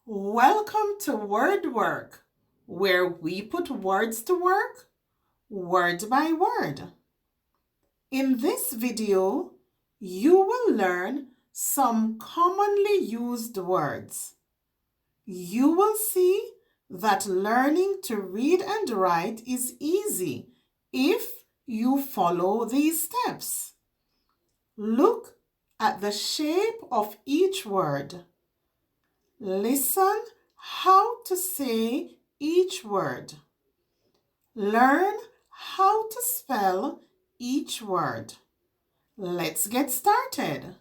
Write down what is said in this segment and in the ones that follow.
Welcome to WordWork, where we put words to work, word by word. In this video, you will learn some commonly used words. You will see that learning to read and write is easy if you follow these steps. Look at the shape of each word. Listen how to say each word. Learn how to spell each word. Let's get started.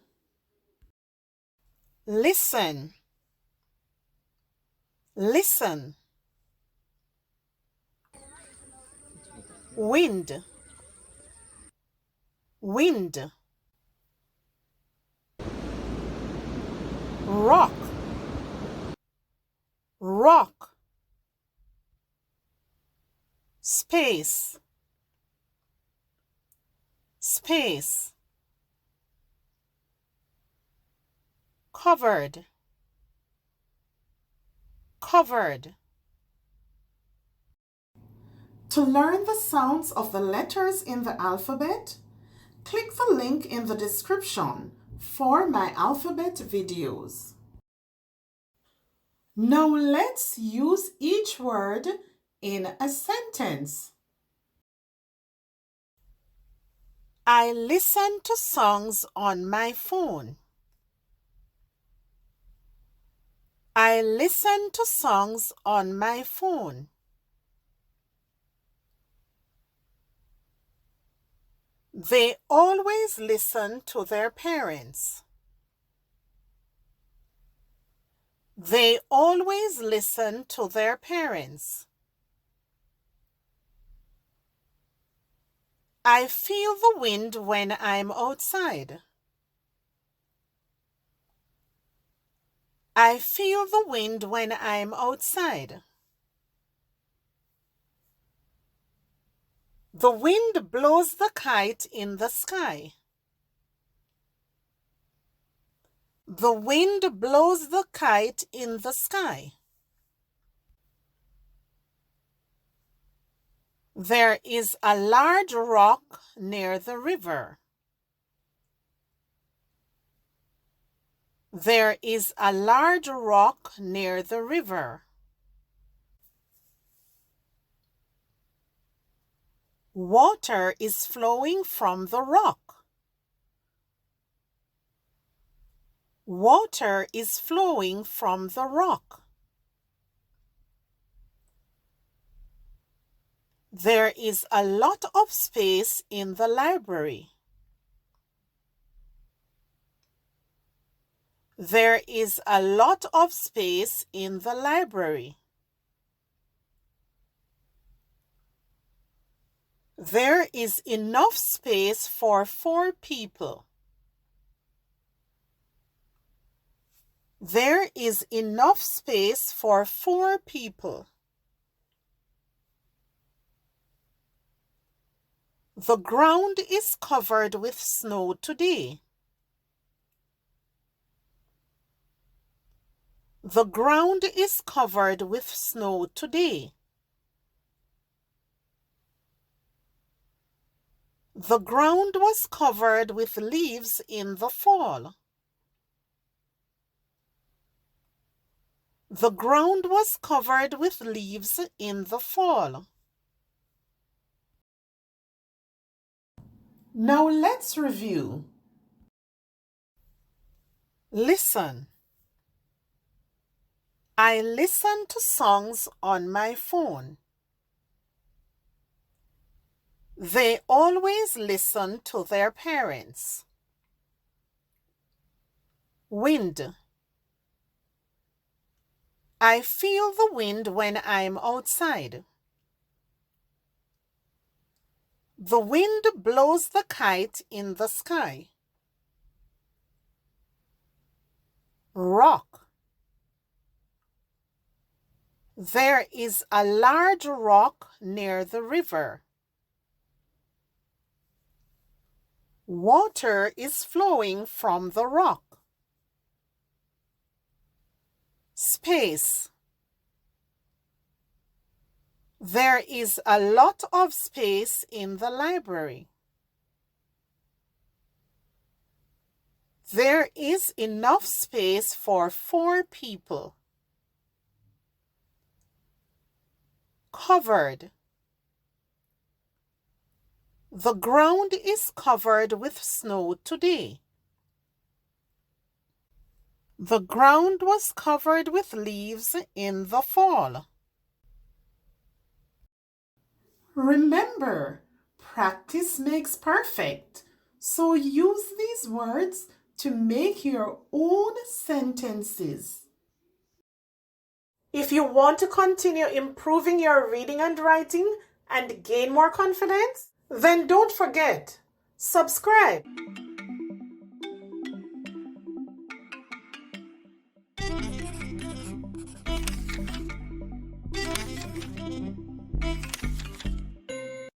Listen. Listen. Wind. Wind. Rock. Rock. Space. Space. Covered. Covered. To learn the sounds of the letters in the alphabet, click the link in the description for my alphabet videos. Now let's use each word in a sentence. I listen to songs on my phone. I listen to songs on my phone. They always listen to their parents. They always listen to their parents. I feel the wind when I'm outside. I feel the wind when I'm outside. The wind blows the kite in the sky. The wind blows the kite in the sky. There is a large rock near the river. There is a large rock near the river. Water is flowing from the rock. Water is flowing from the rock. There is a lot of space in the library. There is a lot of space in the library. There is enough space for 4 people. There is enough space for 4 people. The ground is covered with snow today. The ground is covered with snow today. The ground was covered with leaves in the fall. The ground was covered with leaves in the fall. Now let's review. Listen. I listen to songs on my phone. They always listen to their parents. Wind. I feel the wind when I'm outside. The wind blows the kite in the sky. Rock. There is a large rock near the river. Water is flowing from the rock. Space. There is a lot of space in the library. There is enough space for 4 people. Covered. The ground is covered with snow today. The ground was covered with leaves in the fall. Remember, practice makes perfect. So use these words to make your own sentences. If you want to continue improving your reading and writing and gain more confidence, then don't forget, subscribe.